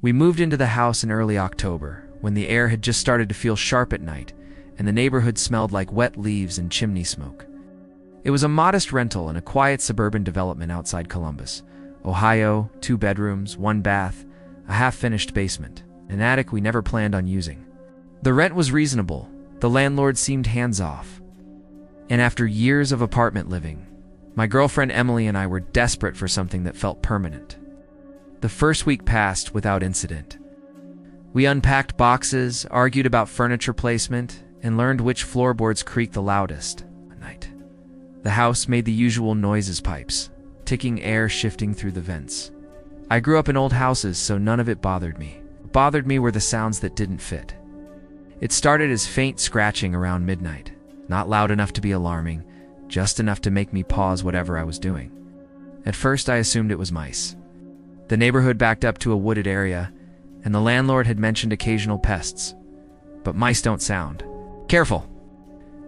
We moved into the house in early October, when the air had just started to feel sharp at night, and the neighborhood smelled like wet leaves and chimney smoke. It was a modest rental in a quiet suburban development outside Columbus, Ohio, 2 bedrooms, 1 bath, a half-finished basement, an attic we never planned on using. The rent was reasonable, the landlord seemed hands-off. And after years of apartment living, my girlfriend Emily and I were desperate for something that felt permanent. The first week passed without incident. We unpacked boxes, argued about furniture placement, and learned which floorboards creaked the loudest at night. The house made the usual noises: pipes, ticking, air shifting through the vents. I grew up in old houses, so none of it bothered me. What bothered me were the sounds that didn't fit. It started as faint scratching around midnight, not loud enough to be alarming, just enough to make me pause whatever I was doing. At first, I assumed it was mice. The neighborhood backed up to a wooded area, and the landlord had mentioned occasional pests. But mice don't sound. Careful!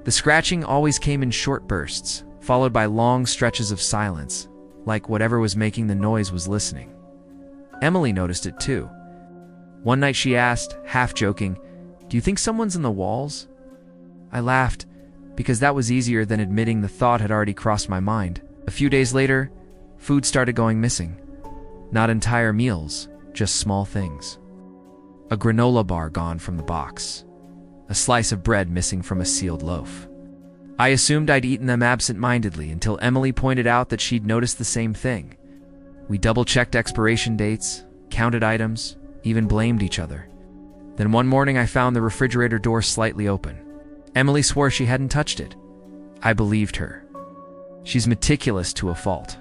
The scratching always came in short bursts, followed by long stretches of silence, like whatever was making the noise was listening. Emily noticed it too. One night she asked, half joking, "Do you think someone's in the walls?" I laughed, because that was easier than admitting the thought had already crossed my mind. A few days later, food started going missing. Not entire meals, just small things. A granola bar gone from the box. A slice of bread missing from a sealed loaf. I assumed I'd eaten them absent-mindedly until Emily pointed out that she'd noticed the same thing. We double-checked expiration dates, counted items, even blamed each other. Then one morning I found the refrigerator door slightly open. Emily swore she hadn't touched it. I believed her. She's meticulous to a fault.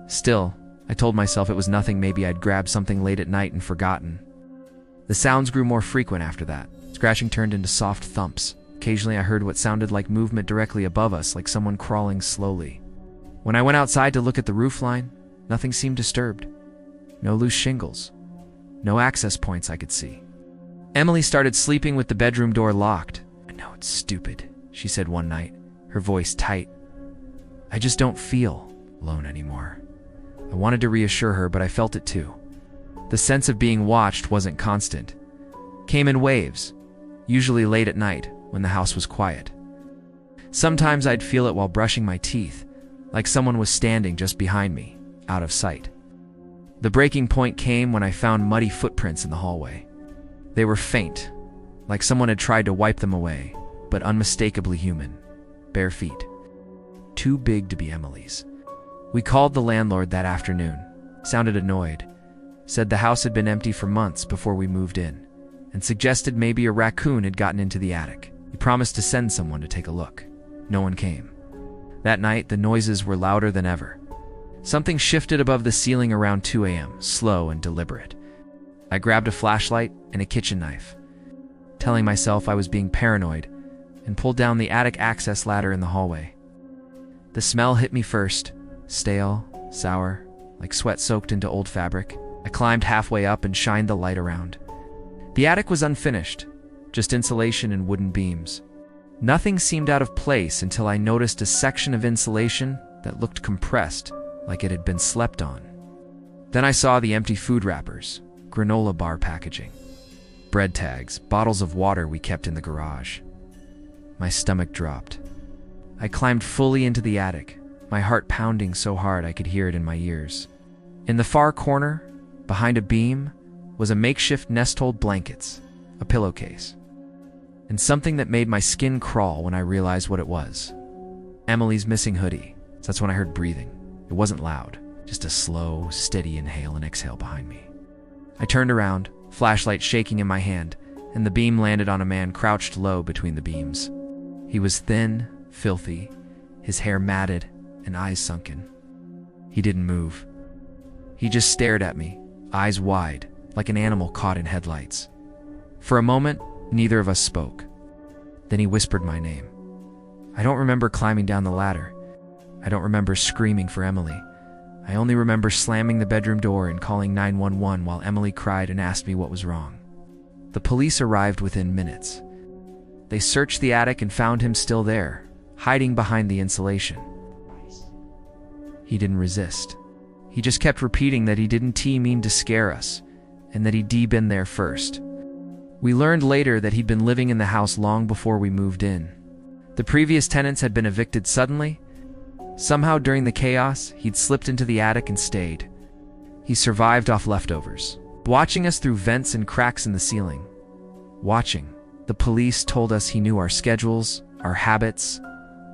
Still, I told myself it was nothing. Maybe I'd grabbed something late at night and forgotten. The sounds grew more frequent after that. Scratching turned into soft thumps. Occasionally I heard what sounded like movement directly above us, like someone crawling slowly. When I went outside to look at the roofline, nothing seemed disturbed. No loose shingles. No access points I could see. Emily started sleeping with the bedroom door locked. "I know it's stupid," she said one night, her voice tight. "I just don't feel alone anymore." I wanted to reassure her, but I felt it too. The sense of being watched wasn't constant. Came in waves, usually late at night when the house was quiet. Sometimes I'd feel it while brushing my teeth, like someone was standing just behind me, out of sight. The breaking point came when I found muddy footprints in the hallway. They were faint, like someone had tried to wipe them away, but unmistakably human. Bare feet. Too big to be Emily's. We called the landlord that afternoon. Sounded annoyed. Said the house had been empty for months before we moved in, and suggested maybe a raccoon had gotten into the attic. He promised to send someone to take a look. No one came. That night, the noises were louder than ever. Something shifted above the ceiling around 2 a.m., slow and deliberate. I grabbed a flashlight and a kitchen knife, telling myself I was being paranoid, and pulled down the attic access ladder in the hallway. The smell hit me first, stale, sour, like sweat soaked into old fabric. I climbed halfway up and shined the light around. The attic was unfinished, just insulation and wooden beams. Nothing seemed out of place until I noticed a section of insulation that looked compressed, like it had been slept on. Then I saw the empty food wrappers, granola bar packaging, bread tags, bottles of water we kept in the garage. My stomach dropped. I climbed fully into the attic, my heart pounding so hard I could hear it in my ears. In the far corner, behind a beam, was a makeshift nest-hold blankets, a pillowcase, and something that made my skin crawl when I realized what it was. Emily's missing hoodie. That's when I heard breathing. It wasn't loud, just a slow, steady inhale and exhale behind me. I turned around, flashlight shaking in my hand, and the beam landed on a man crouched low between the beams. He was thin, filthy, his hair matted, and eyes sunken. He didn't move. He just stared at me, eyes wide, like an animal caught in headlights. For a moment, neither of us spoke. Then he whispered my name. I don't remember climbing down the ladder. I don't remember screaming for Emily. I only remember slamming the bedroom door and calling 911 while Emily cried and asked me what was wrong. The police arrived within minutes. They searched the attic and found him still there, hiding behind the insulation. He didn't resist. He just kept repeating that he didn't mean to scare us. and that he'd been there first. We learned later that he'd been living in the house long before we moved in. The previous tenants had been evicted suddenly. Somehow during the chaos, he'd slipped into the attic and stayed. He survived off leftovers, watching us through vents and cracks in the ceiling. Watching. The police told us he knew our schedules, our habits.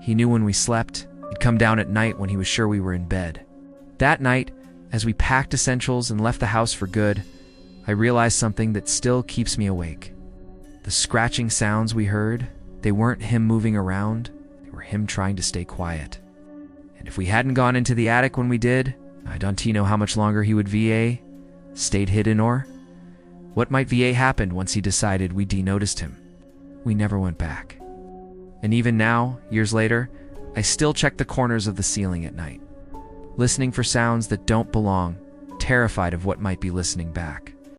He knew when we slept. He'd come down at night when he was sure we were in bed. That night, as we packed essentials and left the house for good, I realized something that still keeps me awake. The scratching sounds we heard, they weren't him moving around, they were him trying to stay quiet. And if we hadn't gone into the attic when we did, I don't know how much longer he would stayed hidden, or what might happen once he decided we noticed him. We never went back. And even now, years later, I still check the corners of the ceiling at night, listening for sounds that don't belong, terrified of what might be listening back.